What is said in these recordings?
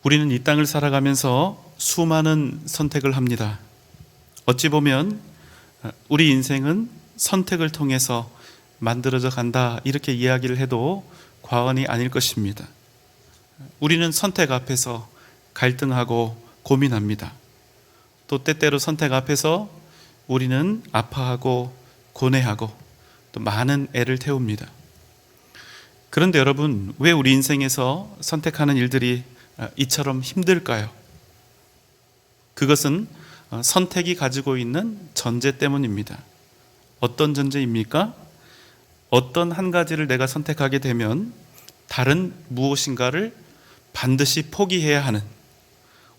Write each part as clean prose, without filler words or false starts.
우리는 이 땅을 살아가면서 수많은 선택을 합니다. 어찌 보면 우리 인생은 선택을 통해서 만들어져 간다, 이렇게 이야기를 해도 과언이 아닐 것입니다. 우리는 선택 앞에서 갈등하고 고민합니다. 또 때때로 선택 앞에서 우리는 아파하고 고뇌하고 또 많은 애를 태웁니다. 그런데 여러분, 왜 우리 인생에서 선택하는 일들이 이처럼 힘들까요? 그것은 선택이 가지고 있는 전제 때문입니다. 어떤 전제입니까? 어떤 한 가지를 내가 선택하게 되면 다른 무엇인가를 반드시 포기해야 하는,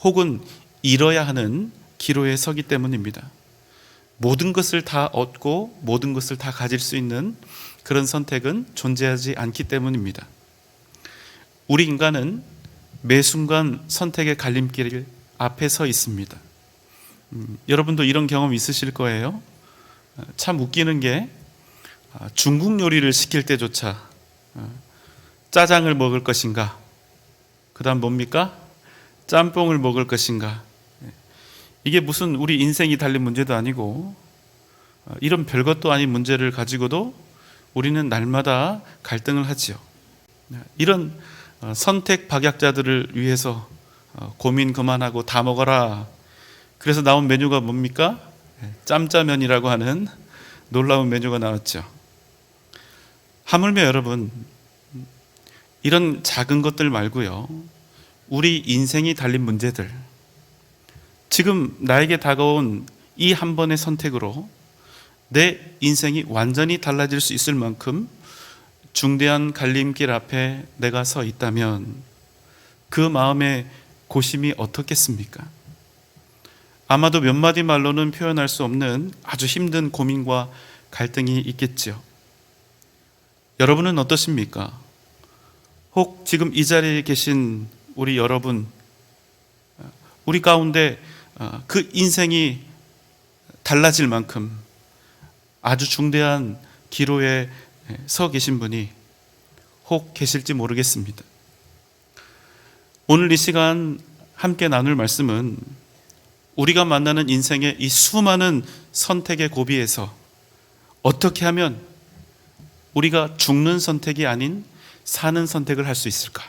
혹은 잃어야 하는 기로에 서기 때문입니다. 모든 것을 다 얻고 모든 것을 다 가질 수 있는 그런 선택은 존재하지 않기 때문입니다. 우리 인간은 매 순간 선택의 갈림길 앞에 서 있습니다. 여러분도 이런 경험 있으실 거예요. 참 웃기는 게 중국 요리를 시킬 때조차 짜장을 먹을 것인가, 그 다음 뭡니까? 짬뽕을 먹을 것인가. 이게 무슨 우리 인생이 달린 문제도 아니고 이런 별것도 아닌 문제를 가지고도 우리는 날마다 갈등을 하지요. 이런 선택 박약자들을 위해서 고민 그만하고 다 먹어라. 그래서 나온 메뉴가 뭡니까? 짬짜면이라고 하는 놀라운 메뉴가 나왔죠. 하물며 여러분, 이런 작은 것들 말고요, 우리 인생이 달린 문제들, 지금 나에게 다가온 이 한 번의 선택으로 내 인생이 완전히 달라질 수 있을 만큼 중대한 갈림길 앞에 내가 서 있다면 그 마음의 고심이 어떻겠습니까? 아마도 몇 마디 말로는 표현할 수 없는 아주 힘든 고민과 갈등이 있겠지요. 여러분은 어떠십니까? 혹 지금 이 자리에 계신 우리 여러분, 우리 가운데 그 인생이 달라질 만큼 아주 중대한 기로에 서 계신 분이 혹 계실지 모르겠습니다. 오늘 이 시간 함께 나눌 말씀은 우리가 만나는 인생의 이 수많은 선택의 고비에서 어떻게 하면 우리가 죽는 선택이 아닌 사는 선택을 할 수 있을까?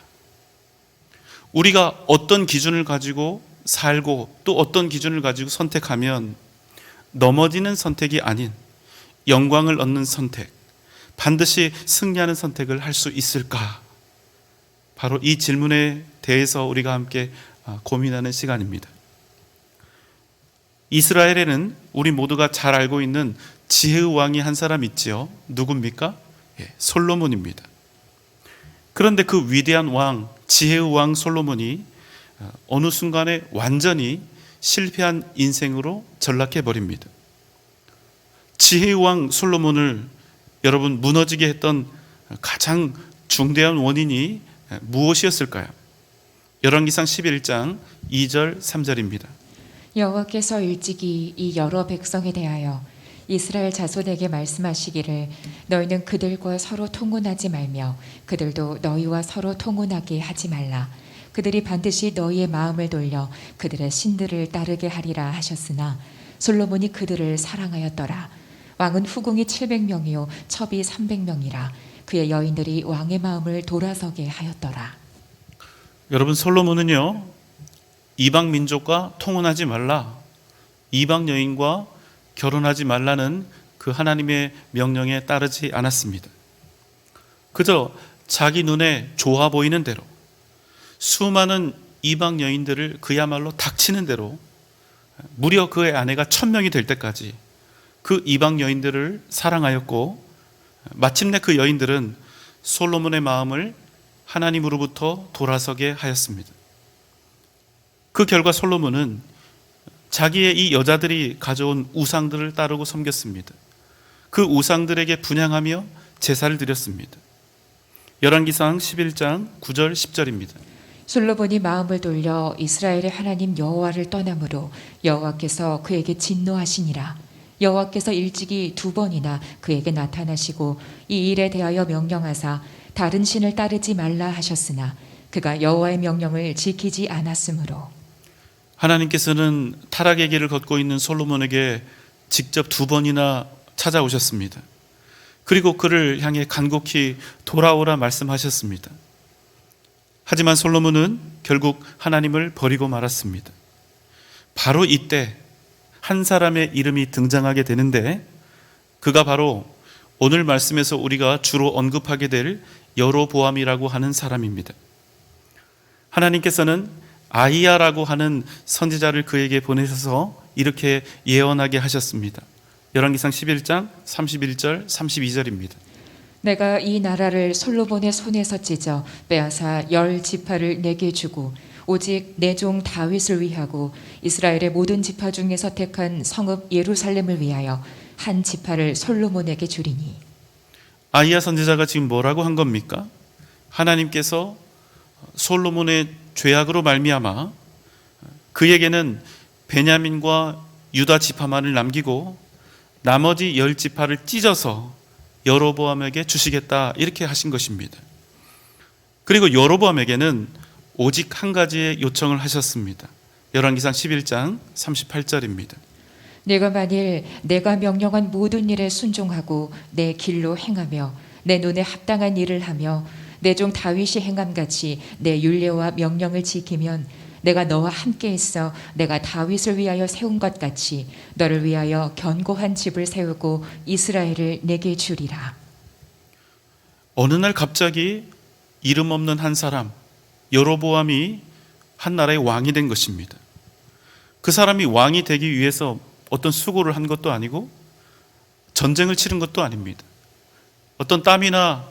우리가 어떤 기준을 가지고 살고 또 어떤 기준을 가지고 선택하면 넘어지는 선택이 아닌 영광을 얻는 선택, 반드시 승리하는 선택을 할 수 있을까? 바로 이 질문에 대해서 우리가 함께 고민하는 시간입니다. 이스라엘에는 우리 모두가 잘 알고 있는 지혜의 왕이 한 사람 있지요. 누굽니까? 솔로몬입니다. 그런데 그 위대한 왕, 지혜의 왕 솔로몬이 어느 순간에 완전히 실패한 인생으로 전락해 버립니다. 지혜의 왕 솔로몬을 여러분 무너지게 했던 가장 중대한 원인이 무엇이었을까요? 열왕기상 11장 2절 3절입니다. 여호와께서 일찍이 이 여러 백성에 대하여 이스라엘 자손에게 말씀하시기를 너희는 그들과 서로 통혼하지 말며 그들도 너희와 서로 통혼하게 하지 말라. 그들이 반드시 너희의 마음을 돌려 그들의 신들을 따르게 하리라 하셨으나 솔로몬이 그들을 사랑하였더라. 왕은 후궁이 700명이요 첩이 300명이라. 그의 여인들이 왕의 마음을 돌아서게 하였더라. 여러분, 솔로몬은요, 이방 민족과 통혼하지 말라, 이방 여인과 결혼하지 말라는 그 하나님의 명령에 따르지 않았습니다. 그저 자기 눈에 좋아 보이는 대로 수많은 이방 여인들을 그야말로 닥치는 대로 무려 그의 아내가 1000명이 될 때까지 그 이방 여인들을 사랑하였고, 마침내 그 여인들은 솔로몬의 마음을 하나님으로부터 돌아서게 하였습니다. 그 결과 솔로몬은 자기의 이 여자들이 가져온 우상들을 따르고 섬겼습니다. 그 우상들에게 분향하며 제사를 드렸습니다. 열왕기상 11장 9절 10절입니다. 솔로몬이 마음을 돌려 이스라엘의 하나님 여호와를 떠나므로 여호와께서 그에게 진노하시니라. 여호와께서 일찍이 2번이나 그에게 나타나시고 이 일에 대하여 명령하사 다른 신을 따르지 말라 하셨으나 그가 여호와의 명령을 지키지 않았으므로. 하나님께서는 타락의 길을 걷고 있는 솔로몬에게 직접 2번이나 찾아오셨습니다. 그리고 그를 향해 간곡히 돌아오라 말씀하셨습니다. 하지만 솔로몬은 결국 하나님을 버리고 말았습니다. 바로 이때 한 사람의 이름이 등장하게 되는데, 그가 바로 오늘 말씀에서 우리가 주로 언급하게 될 여로보암이라고 하는 사람입니다. 하나님께서는 아히야라고 하는 선지자를 그에게 보내셔서 이렇게 예언하게 하셨습니다. 열왕기상 11장 31절 32절입니다. 내가 이 나라를 솔로몬의 손에서 찢어 빼앗아 10지파를 내게 주고 오직 내 종 다윗을 위하고 이스라엘의 모든 지파 중에서 택한 성읍 예루살렘을 위하여 한 지파를 솔로몬에게 주리니. 아히야 선지자가 지금 뭐라고 한 겁니까? 하나님께서 솔로몬의 죄악으로 말미암아 그에게는 베냐민과 유다 지파만을 남기고 나머지 10지파를 찢어서 여로보암에게 주시겠다, 이렇게 하신 것입니다. 그리고 여로보암에게는 오직 한 가지의 요청을 하셨습니다. 열왕기상 11장 38절입니다. 네가 만일 내가 명령한 모든 일에 순종하고 내 길로 행하며 내 눈에 합당한 일을 하며 내 종 다윗이 행함같이 내 율례와 명령을 지키면 내가 너와 함께 있어 내가 다윗을 위하여 세운 것 같이 너를 위하여 견고한 집을 세우고 이스라엘을 내게 주리라. 어느 날 갑자기 이름 없는 한 사람 여로보암이 한 나라의 왕이 된 것입니다. 그 사람이 왕이 되기 위해서 어떤 수고를 한 것도 아니고 전쟁을 치른 것도 아닙니다. 어떤 땀이나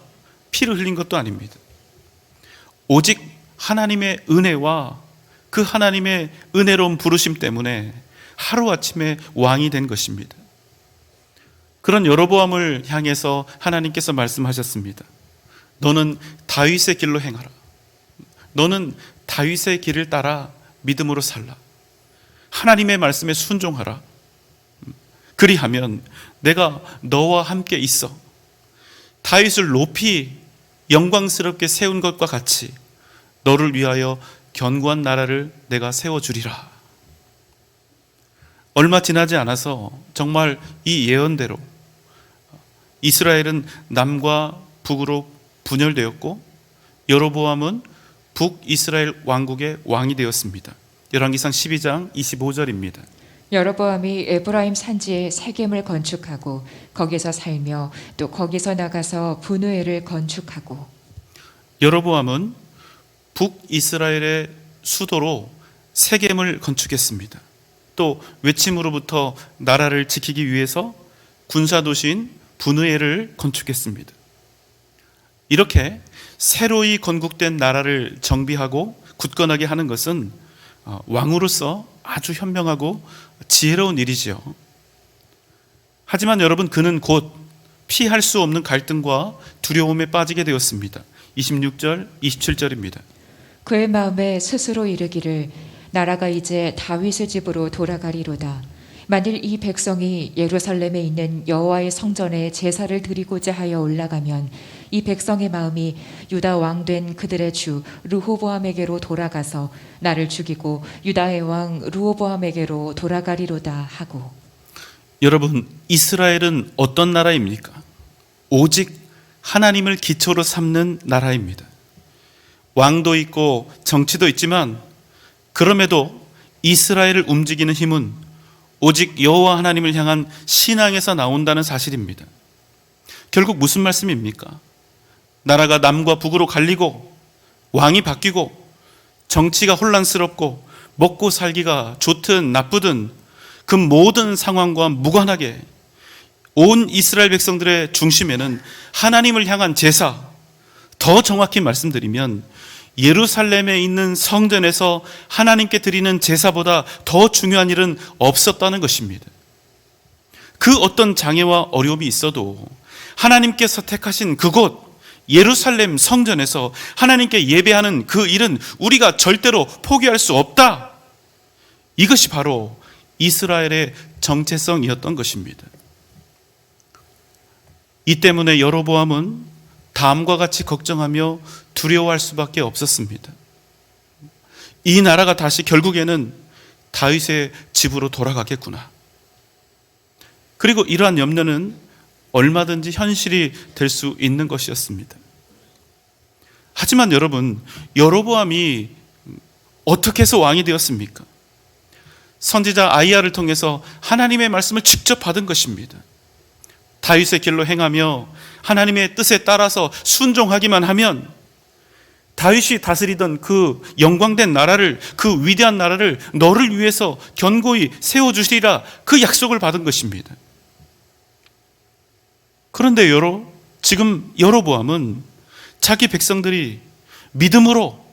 피를 흘린 것도 아닙니다. 오직 하나님의 은혜와 그 하나님의 은혜로운 부르심 때문에 하루아침에 왕이 된 것입니다. 그런 여로보암을 향해서 하나님께서 말씀하셨습니다. 너는 다윗의 길로 행하라. 너는 다윗의 길을 따라 믿음으로 살라. 하나님의 말씀에 순종하라. 그리하면 내가 너와 함께 있어 다윗을 높이 영광스럽게 세운 것과 같이 너를 위하여 견고한 나라를 내가 세워주리라. 얼마 지나지 않아서 정말 이 예언대로 이스라엘은 남과 북으로 분열되었고 여로보암은 북이스라엘 왕국의 왕이 되었습니다. 열왕기상 12장 25절입니다. 여로보암이 에브라임 산지에 세겜을 건축하고 거기서 살며 또 거기서 나가서 분우엘을 건축하고. 여로보암은 북이스라엘의 수도로 세겜을 건축했습니다. 또 외침으로부터 나라를 지키기 위해서 군사도시인 분우엘을 건축했습니다. 이렇게 새로이 건국된 나라를 정비하고 굳건하게 하는 것은 왕으로서 아주 현명하고 지혜로운 일이지요. 하지만 여러분, 그는 곧 피할 수 없는 갈등과 두려움에 빠지게 되었습니다. 26절, 27절입니다. 그의 마음에 스스로 이르기를 나라가 이제 다윗의 집으로 돌아가리로다. 만일 이 백성이 예루살렘에 있는 여호와의 성전에 제사를 드리고자 하여 올라가면 이 백성의 마음이 유다 왕 된 그들의 주 르호보암에게로 돌아가서 나를 죽이고 유다의 왕 르호보암에게로 돌아가리로다 하고. 여러분, 이스라엘은 어떤 나라입니까? 오직 하나님을 기초로 삼는 나라입니다. 왕도 있고 정치도 있지만 그럼에도 이스라엘을 움직이는 힘은 오직 여호와 하나님을 향한 신앙에서 나온다는 사실입니다. 결국 무슨 말씀입니까? 나라가 남과 북으로 갈리고 왕이 바뀌고 정치가 혼란스럽고 먹고 살기가 좋든 나쁘든 그 모든 상황과 무관하게 온 이스라엘 백성들의 중심에는 하나님을 향한 제사, 더 정확히 말씀드리면 예루살렘에 있는 성전에서 하나님께 드리는 제사보다 더 중요한 일은 없었다는 것입니다. 그 어떤 장애와 어려움이 있어도 하나님께서 택하신 그곳 예루살렘 성전에서 하나님께 예배하는 그 일은 우리가 절대로 포기할 수 없다. 이것이 바로 이스라엘의 정체성이었던 것입니다. 이 때문에 여로보암은 다음과 같이 걱정하며 두려워할 수밖에 없었습니다. 이 나라가 다시 결국에는 다윗의 집으로 돌아가겠구나. 그리고 이러한 염려는 얼마든지 현실이 될 수 있는 것이었습니다. 하지만 여러분, 여로보암이 어떻게 해서 왕이 되었습니까? 선지자 아이야를 통해서 하나님의 말씀을 직접 받은 것입니다. 다윗의 길로 행하며 하나님의 뜻에 따라서 순종하기만 하면 다윗이 다스리던 그 영광된 나라를, 그 위대한 나라를 너를 위해서 견고히 세워주시리라, 그 약속을 받은 것입니다. 그런데 지금 여로보암은 자기 백성들이 믿음으로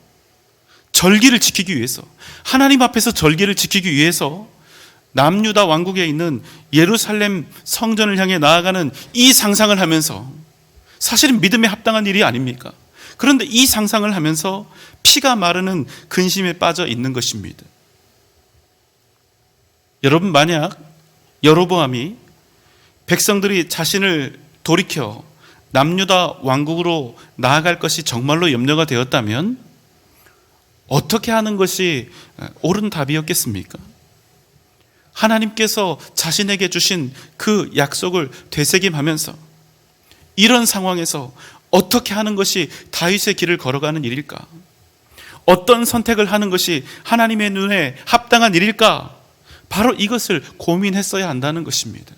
절기를 지키기 위해서, 하나님 앞에서 절기를 지키기 위해서 남유다 왕국에 있는 예루살렘 성전을 향해 나아가는 이 상상을 하면서, 사실은 믿음에 합당한 일이 아닙니까? 그런데 이 상상을 하면서 피가 마르는 근심에 빠져 있는 것입니다. 여러분, 만약 여로보암이 백성들이 자신을 돌이켜 남유다 왕국으로 나아갈 것이 정말로 염려가 되었다면 어떻게 하는 것이 옳은 답이었겠습니까? 하나님께서 자신에게 주신 그 약속을 되새김하면서 이런 상황에서 어떻게 하는 것이 다윗의 길을 걸어가는 일일까? 어떤 선택을 하는 것이 하나님의 눈에 합당한 일일까? 바로 이것을 고민했어야 한다는 것입니다.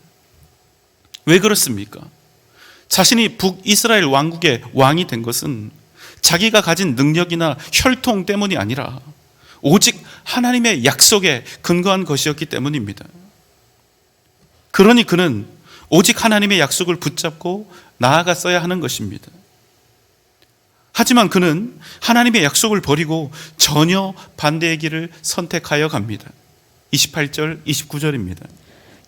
왜 그렇습니까? 자신이 북이스라엘 왕국의 왕이 된 것은 자기가 가진 능력이나 혈통 때문이 아니라 오직 하나님의 약속에 근거한 것이었기 때문입니다. 그러니 그는 오직 하나님의 약속을 붙잡고 나아갔어야 하는 것입니다. 하지만 그는 하나님의 약속을 버리고 전혀 반대의 길을 선택하여 갑니다. 28절, 29절입니다.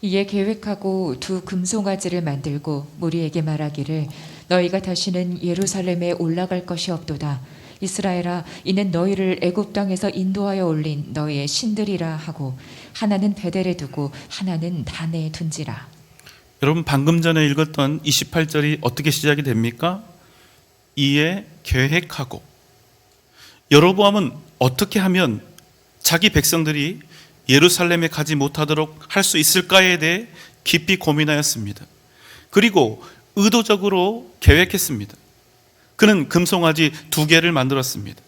이에 계획하고 두 금송아지를 만들고 무리에게 말하기를 너희가 다시는 예루살렘에 올라갈 것이 없도다. 이스라엘아, 이는 너희를 애굽 땅에서 인도하여 올린 너희의 신들이라 하고 하나는 베델에 두고 하나는 단에 둔지라. 여러분, 방금 전에 읽었던 28절이 어떻게 시작이 됩니까? 이에 계획하고. 여로보암은 어떻게 하면 자기 백성들이 예루살렘에 가지 못하도록 할 수 있을까에 대해 깊이 고민하였습니다. 그리고 의도적으로 계획했습니다. 그는 금송아지 2개를 만들었습니다.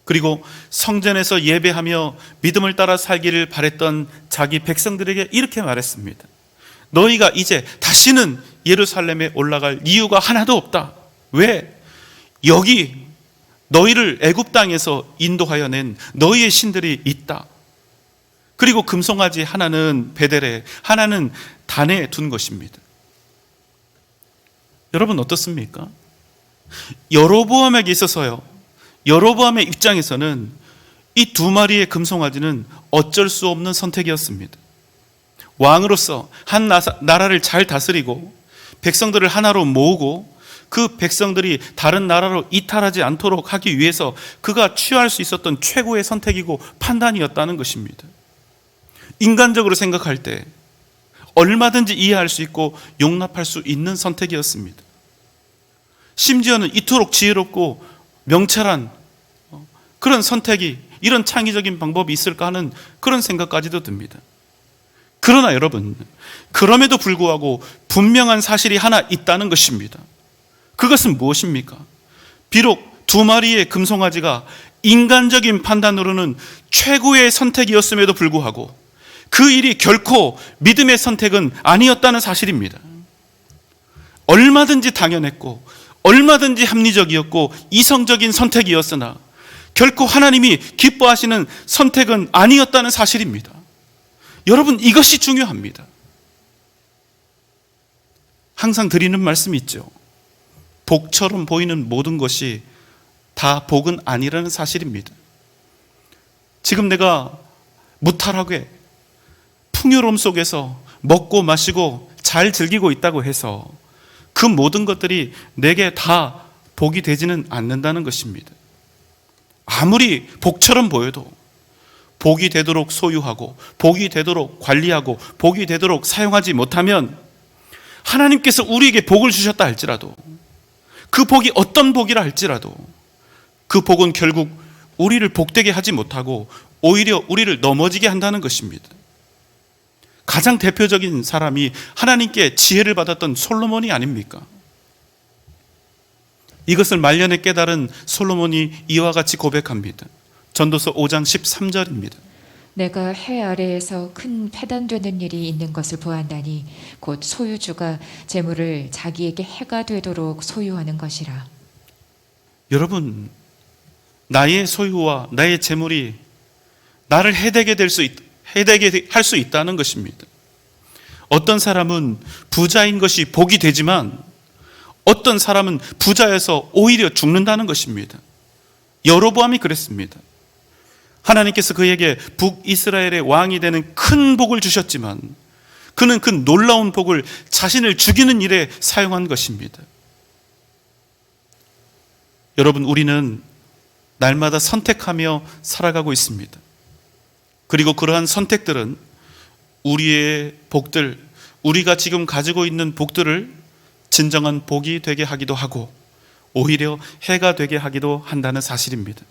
그리고 성전에서 예배하며 믿음을 따라 살기를 바랬던 자기 백성들에게 이렇게 말했습니다. 너희가 이제 다시는 예루살렘에 올라갈 이유가 하나도 없다. 왜? 여기 너희를 애굽 땅에서 인도하여 낸 너희의 신들이 있다. 그리고 금송아지 하나는 베델에, 하나는 단에 둔 것입니다. 여러분, 어떻습니까? 여로보암에게 있어서요, 여로보암의 입장에서는 이 2마리의 금송아지는 어쩔 수 없는 선택이었습니다. 왕으로서 한 나라를 잘 다스리고 백성들을 하나로 모으고 그 백성들이 다른 나라로 이탈하지 않도록 하기 위해서 그가 취할 수 있었던 최고의 선택이고 판단이었다는 것입니다. 인간적으로 생각할 때 얼마든지 이해할 수 있고 용납할 수 있는 선택이었습니다. 심지어는 이토록 지혜롭고 명철한 그런 선택이, 이런 창의적인 방법이 있을까 하는 그런 생각까지도 듭니다. 그러나 여러분, 그럼에도 불구하고 분명한 사실이 하나 있다는 것입니다. 그것은 무엇입니까? 비록 2마리의 금송아지가 인간적인 판단으로는 최고의 선택이었음에도 불구하고 그 일이 결코 믿음의 선택은 아니었다는 사실입니다. 얼마든지 당연했고 얼마든지 합리적이었고 이성적인 선택이었으나 결코 하나님이 기뻐하시는 선택은 아니었다는 사실입니다. 여러분, 이것이 중요합니다. 항상 드리는 말씀이 있죠. 복처럼 보이는 모든 것이 다 복은 아니라는 사실입니다. 지금 내가 무탈하게 풍요로움 속에서 먹고 마시고 잘 즐기고 있다고 해서 그 모든 것들이 내게 다 복이 되지는 않는다는 것입니다. 아무리 복처럼 보여도 복이 되도록 소유하고 복이 되도록 관리하고 복이 되도록 사용하지 못하면 하나님께서 우리에게 복을 주셨다 할지라도 그 복이 어떤 복이라 할지라도 그 복은 결국 우리를 복되게 하지 못하고 오히려 우리를 넘어지게 한다는 것입니다. 가장 대표적인 사람이 하나님께 지혜를 받았던 솔로몬이 아닙니까? 이것을 말년에 깨달은 솔로몬이 이와 같이 고백합니다. 전도서 5장 13절입니다. 내가 해 아래에서 큰 패단되는 일이 있는 것을 보았나니 곧 소유주가 재물을 자기에게 해가 되도록 소유하는 것이라. 여러분, 나의 소유와 나의 재물이 나를 해되게 할 수 있다는 것입니다. 어떤 사람은 부자인 것이 복이 되지만 어떤 사람은 부자여서 오히려 죽는다는 것입니다. 여로보암이 그랬습니다. 하나님께서 그에게 북이스라엘의 왕이 되는 큰 복을 주셨지만 그는 그 놀라운 복을 자신을 죽이는 일에 사용한 것입니다. 여러분, 우리는 날마다 선택하며 살아가고 있습니다. 그리고 그러한 선택들은 우리의 복들, 우리가 지금 가지고 있는 복들을 진정한 복이 되게 하기도 하고 오히려 해가 되게 하기도 한다는 사실입니다.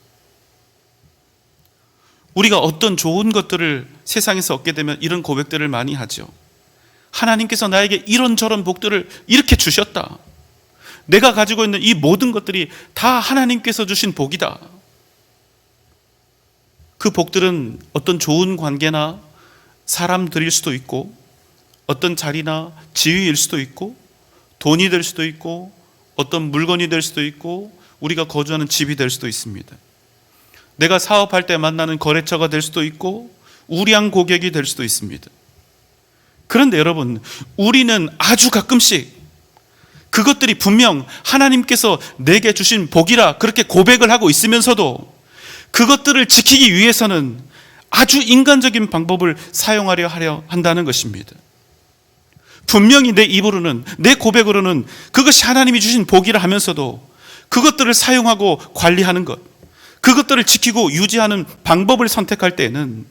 우리가 어떤 좋은 것들을 세상에서 얻게 되면 이런 고백들을 많이 하죠. 하나님께서 나에게 이런저런 복들을 이렇게 주셨다. 내가 가지고 있는 이 모든 것들이 다 하나님께서 주신 복이다. 그 복들은 어떤 좋은 관계나 사람들일 수도 있고 어떤 자리나 지위일 수도 있고 돈이 될 수도 있고 어떤 물건이 될 수도 있고 우리가 거주하는 집이 될 수도 있습니다. 내가 사업할 때 만나는 거래처가 될 수도 있고 우량 고객이 될 수도 있습니다. 그런데 여러분, 우리는 아주 가끔씩 그것들이 분명 하나님께서 내게 주신 복이라 그렇게 고백을 하고 있으면서도 그것들을 지키기 위해서는 아주 인간적인 방법을 사용하려 한다는 것입니다. 분명히 내 입으로는, 내 고백으로는 그것이 하나님이 주신 복이라 하면서도 그것들을 사용하고 관리하는 것, 그것들을 지키고 유지하는 방법을 선택할 때에는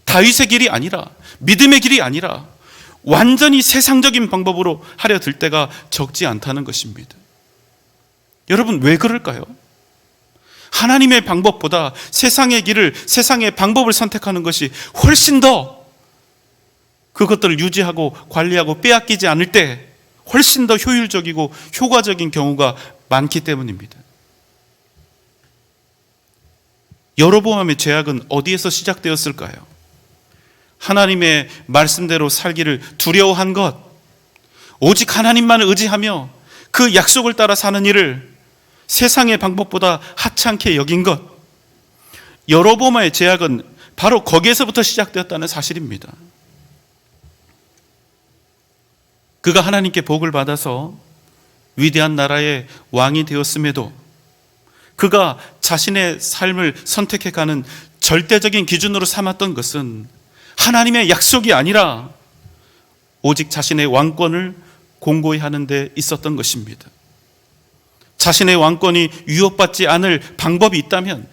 다윗의 길이 아니라, 믿음의 길이 아니라 완전히 세상적인 방법으로 하려 들 때가 적지 않다는 것입니다. 여러분, 왜 그럴까요? 하나님의 방법보다 세상의 길을, 세상의 방법을 선택하는 것이 훨씬 더 그것들을 유지하고 관리하고 빼앗기지 않을 때 훨씬 더 효율적이고 효과적인 경우가 많기 때문입니다. 여로보암의 죄악은 어디에서 시작되었을까요? 하나님의 말씀대로 살기를 두려워한 것, 오직 하나님만을 의지하며 그 약속을 따라 사는 일을 세상의 방법보다 하찮게 여긴 것, 여로보암의 죄악은 바로 거기에서부터 시작되었다는 사실입니다. 그가 하나님께 복을 받아서 위대한 나라의 왕이 되었음에도 그가 자신의 삶을 선택해가는 절대적인 기준으로 삼았던 것은 하나님의 약속이 아니라 오직 자신의 왕권을 공고히 하는 데 있었던 것입니다. 자신의 왕권이 위협받지 않을 방법이 있다면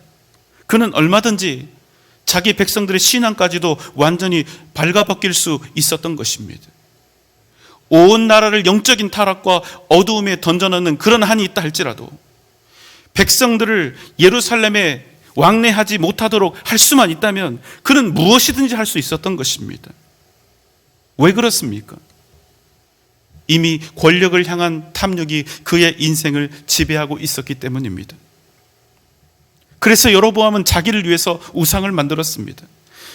그는 얼마든지 자기 백성들의 신앙까지도 완전히 발가벗길 수 있었던 것입니다. 온 나라를 영적인 타락과 어두움에 던져넣는 그런 한이 있다 할지라도 백성들을 예루살렘에 왕래하지 못하도록 할 수만 있다면 그는 무엇이든지 할 수 있었던 것입니다. 왜 그렇습니까? 이미 권력을 향한 탐욕이 그의 인생을 지배하고 있었기 때문입니다. 그래서 여로보암은 자기를 위해서 우상을 만들었습니다.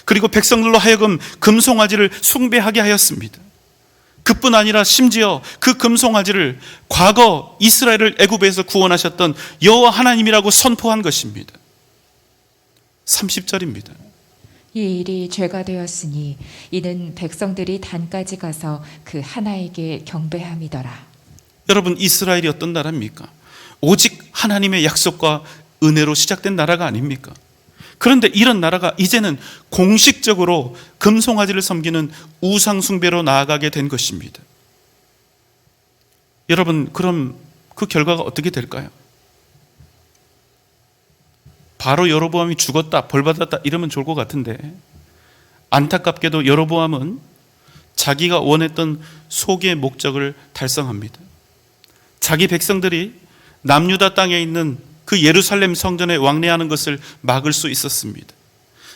그리고 백성들로 하여금 금송아지를 숭배하게 하였습니다. 그뿐 아니라 심지어 그 금송아지를 과거 이스라엘을 애굽에서 구원하셨던 여호와 하나님이라고 선포한 것입니다. 30절입니다. 이 일이 죄가 되었으니 이는 백성들이 단까지 가서 그 하나에게 경배함이더라. 여러분, 이스라엘이 어떤 나라입니까? 오직 하나님의 약속과 은혜로 시작된 나라가 아닙니까? 그런데 이런 나라가 이제는 공식적으로 금송아지를 섬기는 우상 숭배로 나아가게 된 것입니다. 여러분, 그럼 그 결과가 어떻게 될까요? 바로 여로보암이 죽었다, 벌받았다 이러면 좋을 것 같은데 안타깝게도 여로보암은 자기가 원했던 소기의 목적을 달성합니다. 자기 백성들이 남유다 땅에 있는 그 예루살렘 성전에 왕래하는 것을 막을 수 있었습니다.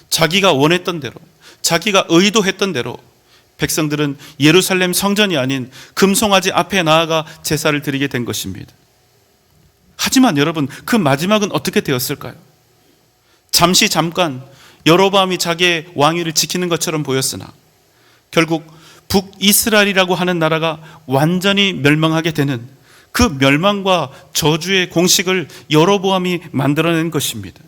자기가 원했던 대로, 자기가 의도했던 대로 백성들은 예루살렘 성전이 아닌 금송아지 앞에 나아가 제사를 드리게 된 것입니다. 하지만 여러분, 그 마지막은 어떻게 되었을까요? 잠깐 여로보암이 자기의 왕위를 지키는 것처럼 보였으나 결국 북이스라엘이라고 하는 나라가 완전히 멸망하게 되는 그 멸망과 저주의 공식을 여로보암이 만들어낸 것입니다.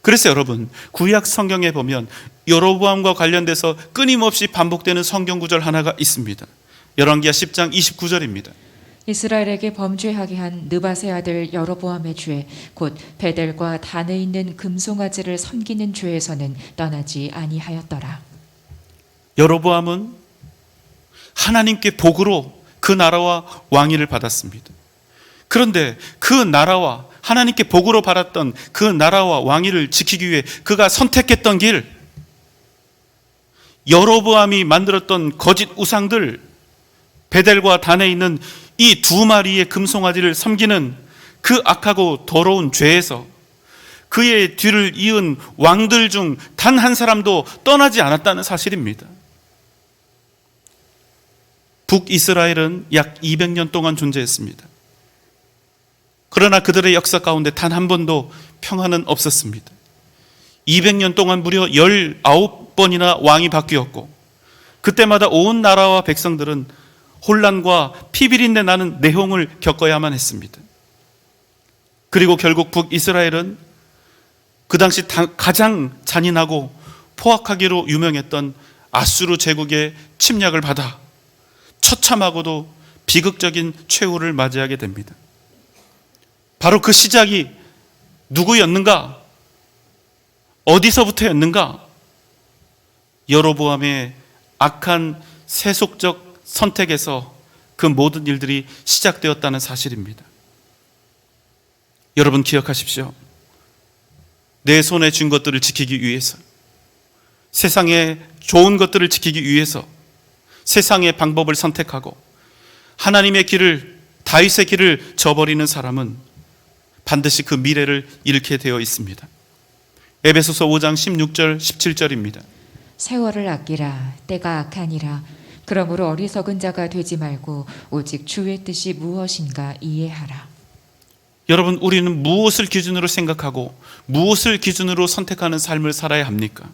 그래서 여러분, 구약 성경에 보면 여로보암과 관련돼서 끊임없이 반복되는 성경 구절 하나가 있습니다. 열왕기하 10장 29절입니다. 이스라엘에게 범죄하게 한 느밧의 아들 여로보암의 죄 곧 베델과 단에 있는 금송아지를 섬기는 죄에서는 떠나지 아니하였더라. 여로보암은 하나님께 복으로 그 나라와 왕위를 받았습니다. 그런데 그 나라와 하나님께 복으로 받았던 그 나라와 왕위를 지키기 위해 그가 선택했던 길, 여로보암이 만들었던 거짓 우상들, 베델과 단에 있는 이 두 마리의 금송아지를 섬기는 그 악하고 더러운 죄에서 그의 뒤를 이은 왕들 중 단 한 사람도 떠나지 않았다는 사실입니다. 북이스라엘은 약 200년 동안 존재했습니다. 그러나 그들의 역사 가운데 단 한 번도 평화는 없었습니다. 200년 동안 무려 19번이나 왕이 바뀌었고 그때마다 온 나라와 백성들은 혼란과 피비린내 나는 내홍을 겪어야만 했습니다. 그리고 결국 북이스라엘은 그 당시 가장 잔인하고 포악하기로 유명했던 아수르 제국의 침략을 받아 처참하고도 비극적인 최후를 맞이하게 됩니다. 바로 그 시작이 누구였는가? 어디서부터였는가? 여로보암의 악한 세속적 선택에서 그 모든 일들이 시작되었다는 사실입니다. 여러분 기억하십시오. 내 손에 쥔 것들을 지키기 위해서, 세상의 좋은 것들을 지키기 위해서 세상의 방법을 선택하고 하나님의 길을, 다윗의 길을 저버리는 사람은 반드시 그 미래를 잃게 되어 있습니다. 에베소서 5장 16절 17절입니다. 세월을 아끼라, 때가 악하니라. 그러므로 어리석은 자가 되지 말고 오직 주의 뜻이 무엇인가 이해하라. 여러분, 우리는 무엇을 기준으로 생각하고 무엇을 기준으로 선택하는 삶을 살아야 합니까?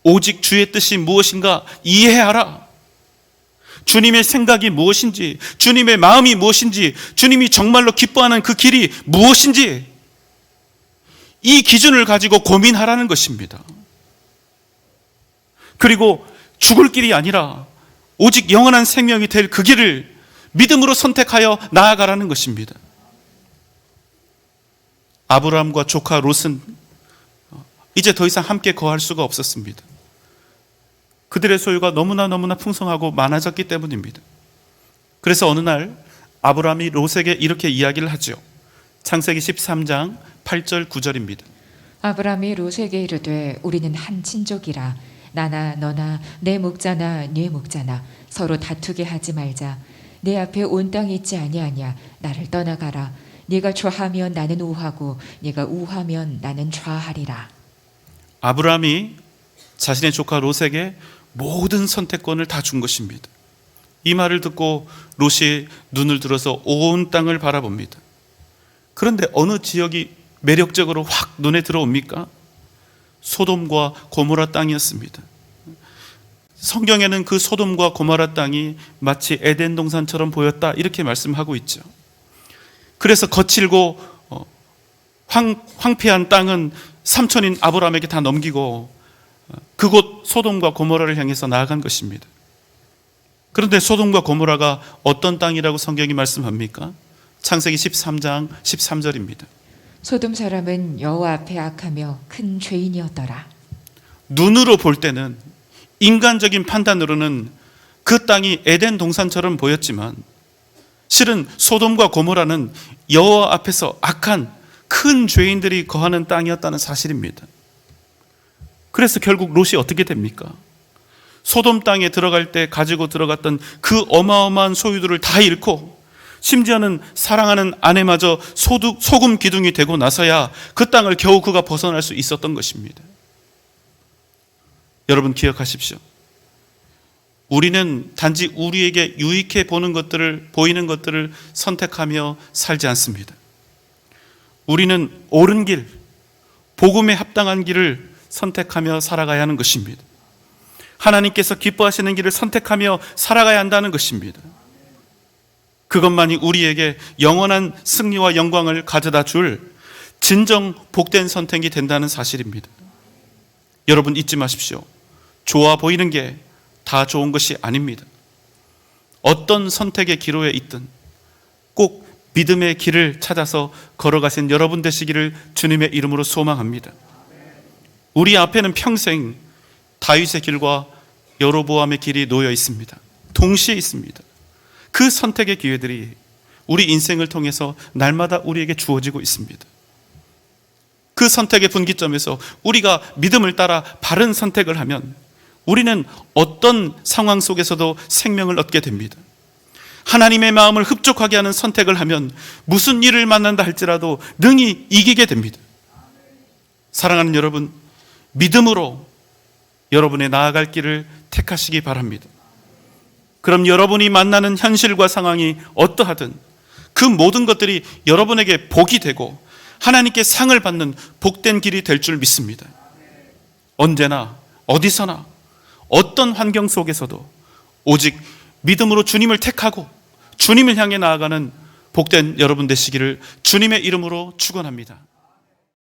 오직 주의 뜻이 무엇인가 이해하라. 주님의 생각이 무엇인지, 주님의 마음이 무엇인지, 주님이 정말로 기뻐하는 그 길이 무엇인지, 이 기준을 가지고 고민하라는 것입니다. 그리고 죽을 길이 아니라 오직 영원한 생명이 될 그 길을 믿음으로 선택하여 나아가라는 것입니다. 아브라함과 조카 롯은 이제 더 이상 함께 거할 수가 없었습니다. 그들의 소유가 너무나 풍성하고 많아졌기 때문입니다. 그래서 어느 날 아브라함이 롯에게 이렇게 이야기를 하죠. 창세기 13장 8절 9절입니다. 아브라함이 롯에게 이르되 우리는 한 친족이라. 나나 너나 내 목자나 네 목자나 서로 다투게 하지 말자. 내 앞에 온 땅이 있지 아니하냐. 나를 떠나가라. 네가 좌하면 나는 우하고 네가 우하면 나는 좌하리라. 아브라함이 자신의 조카 롯에게 모든 선택권을 다 준 것입니다. 이 말을 듣고 롯이 눈을 들어서 온 땅을 바라봅니다. 그런데 어느 지역이 매력적으로 확 눈에 들어옵니까? 소돔과 고모라 땅이었습니다. 성경에는 그 소돔과 고모라 땅이 마치 에덴 동산처럼 보였다 이렇게 말씀하고 있죠. 그래서 거칠고 황폐한 땅은 삼촌인 아브라함에게 다 넘기고 그곳 소돔과 고모라를 향해서 나아간 것입니다. 그런데 소돔과 고모라가 어떤 땅이라고 성경이 말씀합니까? 창세기 13장 13절입니다. 소돔 사람은 여호와 앞에 악하며 큰 죄인이었더라. 눈으로 볼 때는, 인간적인 판단으로는 그 땅이 에덴 동산처럼 보였지만 실은 소돔과 고모라는 여호와 앞에서 악한 큰 죄인들이 거하는 땅이었다는 사실입니다. 그래서 결국 롯이 어떻게 됩니까? 소돔 땅에 들어갈 때 가지고 들어갔던 그 어마어마한 소유들을 다 잃고 심지어는 사랑하는 아내마저 소금 기둥이 되고 나서야 그 땅을 겨우 그가 벗어날 수 있었던 것입니다. 여러분 기억하십시오. 우리는 단지 우리에게 유익해 보이는 것들을 선택하며 살지 않습니다. 우리는 옳은 길, 복음에 합당한 길을 선택하며 살아가야 하는 것입니다. 하나님께서 기뻐하시는 길을 선택하며 살아가야 한다는 것입니다. 그것만이 우리에게 영원한 승리와 영광을 가져다 줄 진정 복된 선택이 된다는 사실입니다. 여러분 잊지 마십시오. 좋아 보이는 게 다 좋은 것이 아닙니다. 어떤 선택의 기로에 있든 꼭 믿음의 길을 찾아서 걸어가신 여러분 되시기를 주님의 이름으로 소망합니다. 우리 앞에는 평생 다윗의 길과 여로보암의 길이 놓여 있습니다. 동시에 있습니다. 그 선택의 기회들이 우리 인생을 통해서 날마다 우리에게 주어지고 있습니다. 그 선택의 분기점에서 우리가 믿음을 따라 바른 선택을 하면 우리는 어떤 상황 속에서도 생명을 얻게 됩니다. 하나님의 마음을 흡족하게 하는 선택을 하면 무슨 일을 만난다 할지라도 능히 이기게 됩니다. 사랑하는 여러분, 믿음으로 여러분의 나아갈 길을 택하시기 바랍니다. 그럼 여러분이 만나는 현실과 상황이 어떠하든 그 모든 것들이 여러분에게 복이 되고 하나님께 상을 받는 복된 길이 될 줄 믿습니다. 언제나 어디서나 어떤 환경 속에서도 오직 믿음으로 주님을 택하고 주님을 향해 나아가는 복된 여러분 되시기를 주님의 이름으로 축원합니다.